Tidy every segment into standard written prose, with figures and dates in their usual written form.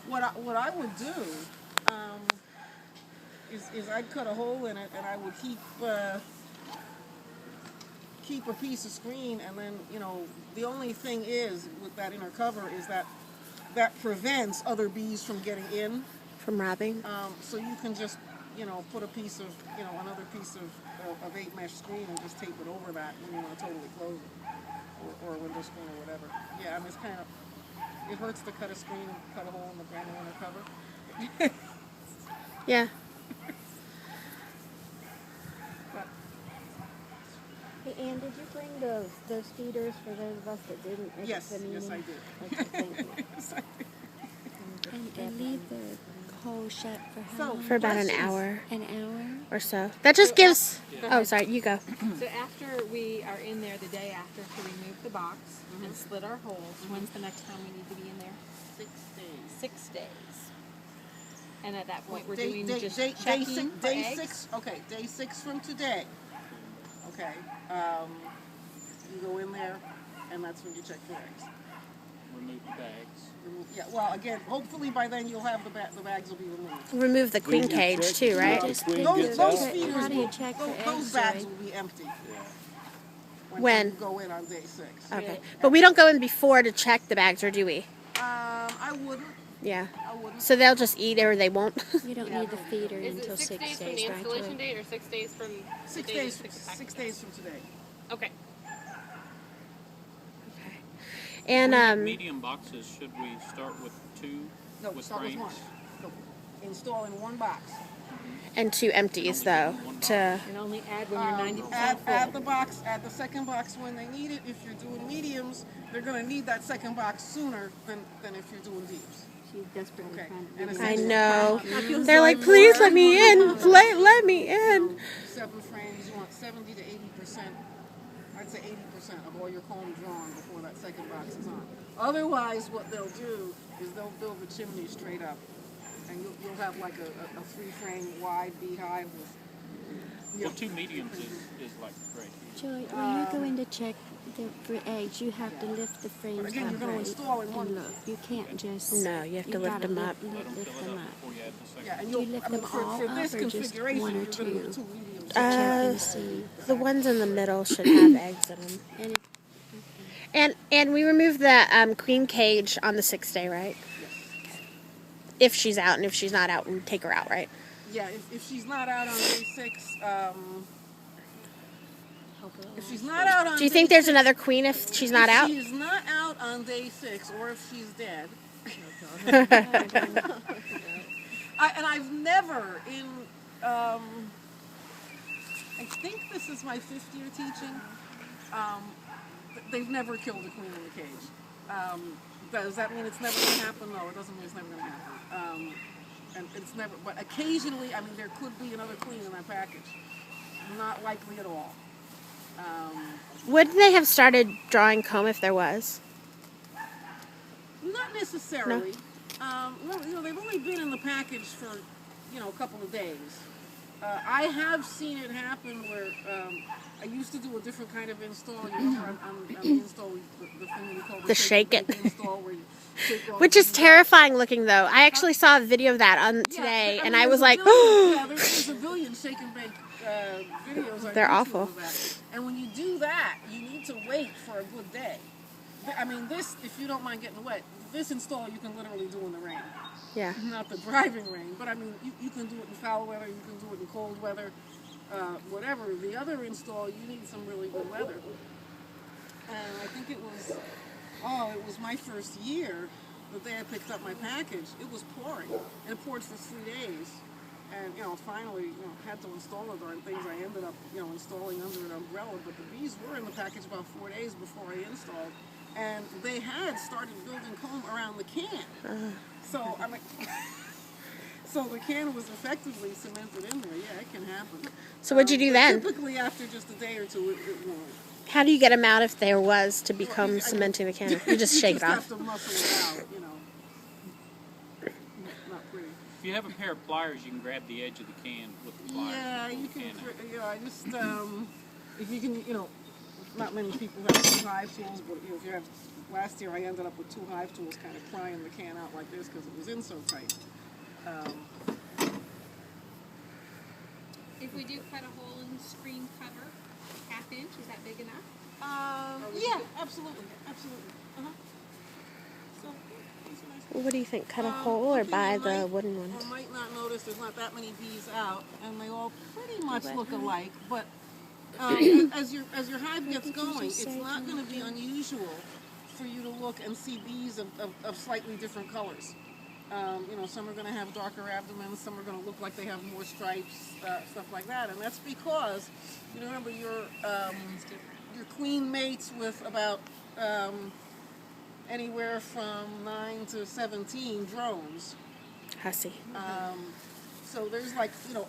what I would do is I'd cut a hole in it and I would keep a piece of screen, and then the only thing is with that inner cover is that prevents other bees from getting in, from robbing. so you can just put a piece of another piece of 8 mesh screen and just tape it over that when you want to totally close it, or a window screen or whatever. Yeah, I mean it hurts to cut a screen and cut a hole in the brand new inner cover. Yeah. Hey, Ann, did you bring those feeders for those of us that didn't make Yes, the meeting? yes, I did. Okay, thank you. Yes, I did. And leave the hole shut for how long? For about an Questions? hour An hour? or so. That just gives... Oh, sorry, you go. So after we are in there, the day after, to remove the box and slit our holes, when's the next time we need to be in there? 6 days. 6 days. And at that point, we're Day- doing day- just day- checking day six, for day eggs? 6. Okay, day 6 from today. Okay, you go in there, and that's when you check for eggs. Remove the bags. Yeah, well, again, hopefully by then you'll have the bags will be removed. Remove the queen cage too, right? Just Queen pick gets the- Those out. feeders, How do you check for those eggs, bags Joey? will be empty Yeah. When? you go in on day 6. Okay. But we don't go in before to check the bags, or do we? I wouldn't. Yeah. I wouldn't. So they'll just eat it or they won't? You don't need the feeder until 6 6 days from the days, right? installation Joey? date or 6 days from 6 the days. day you pick the package 6 up? days from today. Okay. And Medium boxes, should we start with 2 No, with start with frames? 1. No. Install in 1 box. and 2 empties though to And only add when you're 90% Add full. the box. Add the second box when they need it. If you're doing mediums, they're going to need that second box sooner than if you're doing deeps. She's desperately Okay. trying to And get I essentially, know. They're like, please let me in. Let me in. 7 frames. You want 70 to 80%. I'd say 80% of all your comb drawn before that second box is on. Otherwise, what they'll do is they'll build the chimney straight up, and you'll have like a 3-frame wide beehive with. Well, 2 mediums is like great. Joy, when you're going to check for eggs, you have to lift the frames But again, you're gonna upright install in one- and look. You can't just... No, you have to lift gotta them up. Let them Lift fill it them up up. before you add the second. Yeah, and Do you'll you lift I mean, them for all this up or just configuration, one or you're going to two? do 2 mediums. To check and see. The ones in the middle should have eggs in them. And And we remove the queen cage on the 6th day, right? If she's out, and if she's not out, we take her out, right? Yeah, if she's not out on day 6, if she's not out on Do you day think there's 6, another queen if she's not if out? she's not out on day 6, or if she's dead. And I've never I think this is my 5th year teaching. They've never killed a queen in the cage. Does that mean it's never going to happen? No, it doesn't mean it's never going to happen. And it's never, but occasionally, I mean, there could be another queen in that package. Not likely at all. Wouldn't they have started drawing comb if there was? Not necessarily. Well, they've only been in the package for, a couple of days. I have seen it happen where I used to do a different kind of install. On the install, the thing we call The shake it. install, where you shake all Which the is bees out. terrifying looking though. I actually saw a video of that on today, Yeah, and mean, I was there's a like, billion- yeah, there's a billion shake and bake videos on They're YouTube awful. of that. And when you do that, you need to wait for a good day. I mean, this, if you don't mind getting wet, this install you can literally do in the rain. yeah. Not the driving rain, but I mean, you can do it in foul weather, you can do it in cold weather, whatever. The other install, you need some really good weather. And I think it was my first year, the day I picked up my package, it was pouring. And it poured for 3 days. And, finally, had to install the darn things. I ended up, installing under an umbrella, but the bees were in the package about 4 days before I installed. And they had started building comb around the can. So, I mean, so the can was effectively cemented in there. Yeah, it can happen. So what'd you do But then? Typically, after just a day or two, it won't. How do you get them out if there was to become Well, cementing the can? You just shake it have off. to muscle it out, Not pretty. If you have a pair of pliers, you can grab the edge of the can with the pliers. Yeah, and you pull can. the can out. I just if you can, not many people have Hive tools, but if you have last year I ended up with 2 hive tools kind of prying the can out like this because it was in so tight. If we do cut a hole in the screen cover, 1/2 inch, is that big enough? Yeah, absolutely, absolutely. So, these are nice. Well, what do you think? Cut a hole or Okay, buy you the might wooden ones? or might not notice there's not that many bees out, and they all pretty much look alike. But as your hive gets going, it's not going to be unusual for you to look and see bees of slightly different colors. Some are going to have darker abdomens, some are going to look like they have more stripes, stuff like that. And that's because, remember, your queen mates with about anywhere from 9 to 17 drones. I see. So there's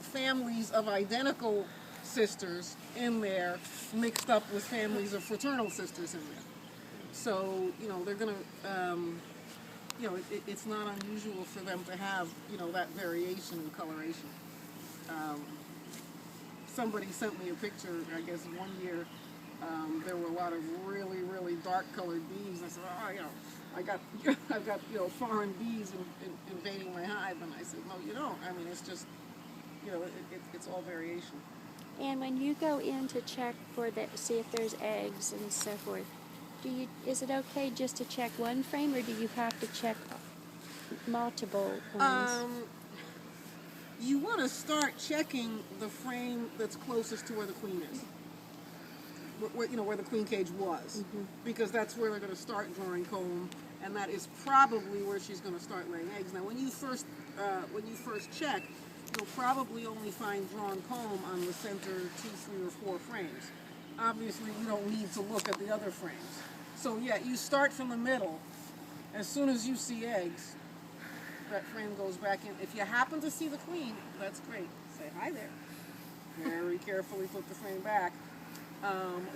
families of identical sisters in there mixed up with families of fraternal sisters in there. So, they're going to, it's not unusual for them to have, that variation in coloration. Somebody sent me a picture, I guess one year, there were a lot of really, really dark colored bees. I said, I've got, foreign bees invading my hive. And I said, no, you don't. I mean, it's just, it's all variation. And when you go in to check for see if there's eggs and so forth, is it okay just to check one frame, or do you have to check multiple ones? You want to start checking the frame that's closest to where the queen is. Where the queen cage was, because that's where they're going to start drawing comb, and that is probably where she's going to start laying eggs. Now, when you first check, you'll probably only find drawn comb on the center 2, 3, or 4 frames. Obviously, you don't need to look at the other frames. So yeah, you start from the middle. As soon as you see eggs, that frame goes back in. If you happen to see the queen, that's great. Say hi there. Very carefully put the frame back.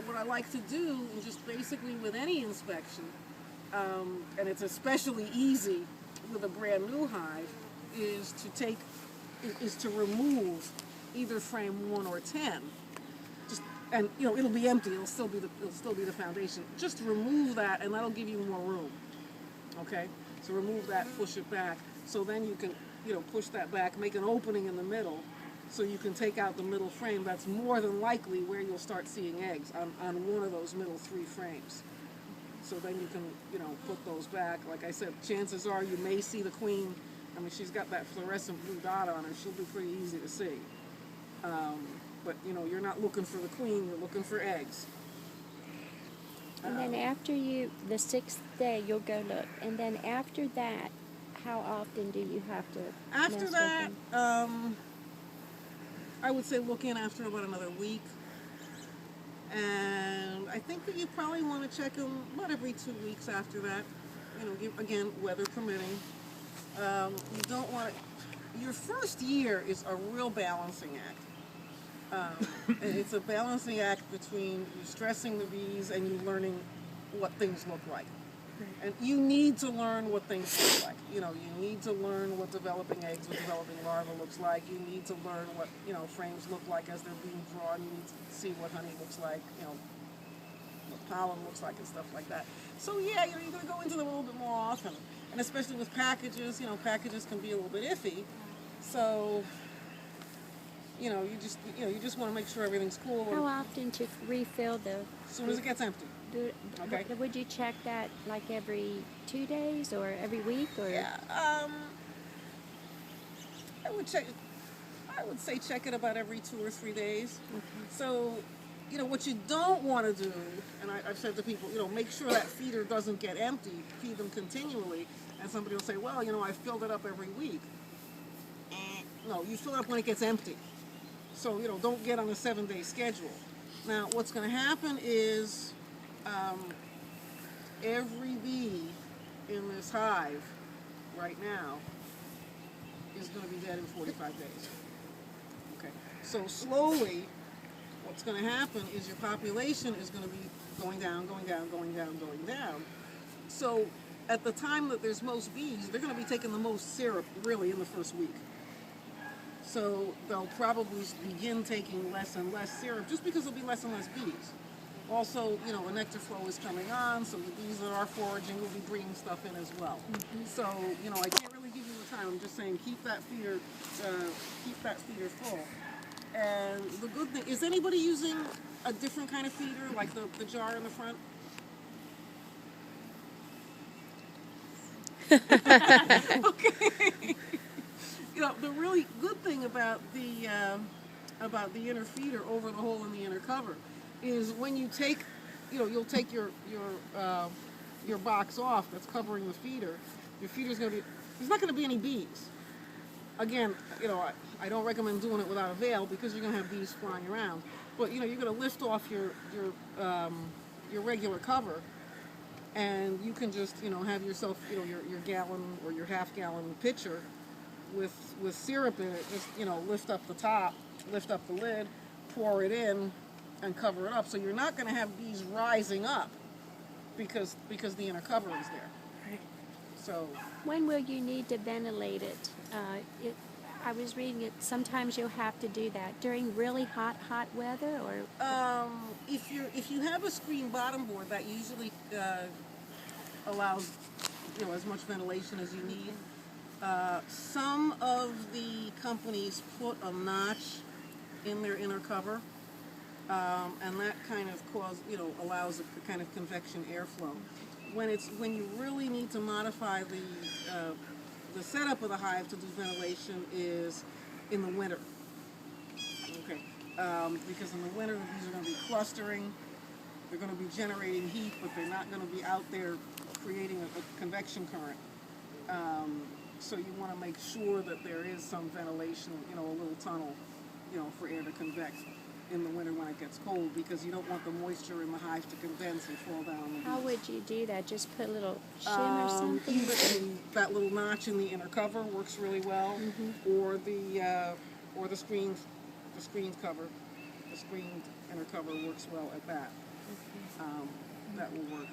What I like to do, and just basically with any inspection, and it's especially easy with a brand new hive, is to remove either frame 1 or 10. And it'll be empty. It'll still be the foundation. Just remove that, and that'll give you more room. Okay. So remove that, push it back. So then you can push that back, make an opening in the middle, so you can take out the middle frame. That's more than likely where you'll start seeing eggs, on one of those middle 3 frames. So then you can put those back. Like I said, chances are you may see the queen. I mean, she's got that fluorescent blue dot on her. She'll be pretty easy to see. But you're not looking for the queen, you're looking for eggs. And then after the 6th day, you'll go look. And then after that, how often do you have to After mess that, with them? I would say look in after about another week. And I think that you probably want to check them about every 2 weeks after that. Again, weather permitting. You don't want to... Your first year is a real balancing act. It's a balancing act between you stressing the bees and you learning what things look like. And you need to learn what things look like. You need to learn what developing eggs, what developing larvae looks like. You need to learn what, frames look like as they're being drawn. You need to see what honey looks like, what pollen looks like and stuff like that. So yeah, you're going to go into them a little bit more often. And especially with packages, packages can be a little bit iffy. So... you just want to make sure everything's cool. How often to refill As soon as it gets empty. Okay. Would you check that like every 2 days or every week? Or? Yeah. I would say check it about every 2 or 3 days. Okay. So, what you don't want to do, and I've said to people, make sure that feeder doesn't get empty. Feed them continually. And somebody will say, well, I filled it up every week. No, you fill it up when it gets empty. So, don't get on a 7-day schedule. Now, what's going to happen is every bee in this hive right now is going to be dead in 45 days. Okay. So, slowly, what's going to happen is your population is going to be going down, going down, going down, going down. So, at the time that there's most bees, they're going to be taking the most syrup, really, in the first week. So they'll probably begin taking less and less syrup just because there'll be less and less bees. Also, a nectar flow is coming on, so the bees that are foraging will be bringing stuff in as well. So, I can't really give you the time. I'm just saying keep that feeder full. And the good thing is, anybody using a different kind of feeder, like the jar in the front? Okay. The really good thing about the inner feeder over the hole in the inner cover is when you take, you'll take your box off that's covering the feeder. Your feeder's gonna be, there's not gonna be any bees. Again, I don't recommend doing it without a veil because you're gonna have bees flying around. But you're gonna lift off your regular cover, and you can just have yourself your gallon or your half-gallon pitcher with syrup in it. Just lift up the top, lift up the lid, pour it in, and cover it up. So you're not going to have bees rising up because the inner cover is there. Right. So When will you need to ventilate it? I was reading it. Sometimes you'll have to do that during really hot weather, or if you have a screen bottom board, that usually allows as much ventilation as you need. Some of the companies put a notch in their inner cover, and that kind of allows a kind of convection airflow. When you really need to modify the setup of the hive to do ventilation is in the winter. Okay, because in the winter the bees are going to be clustering. They're going to be generating heat, but they're not going to be out there creating a convection current. So you want to make sure that there is some ventilation, a little tunnel, for air to convect in the winter when it gets cold, because you don't want the moisture in the hive to condense and fall down on the bees. how would you do that? Just put a little shim or something? Either that little notch in the inner cover works really well, or the screen cover, the screened inner cover works well at that. That will work.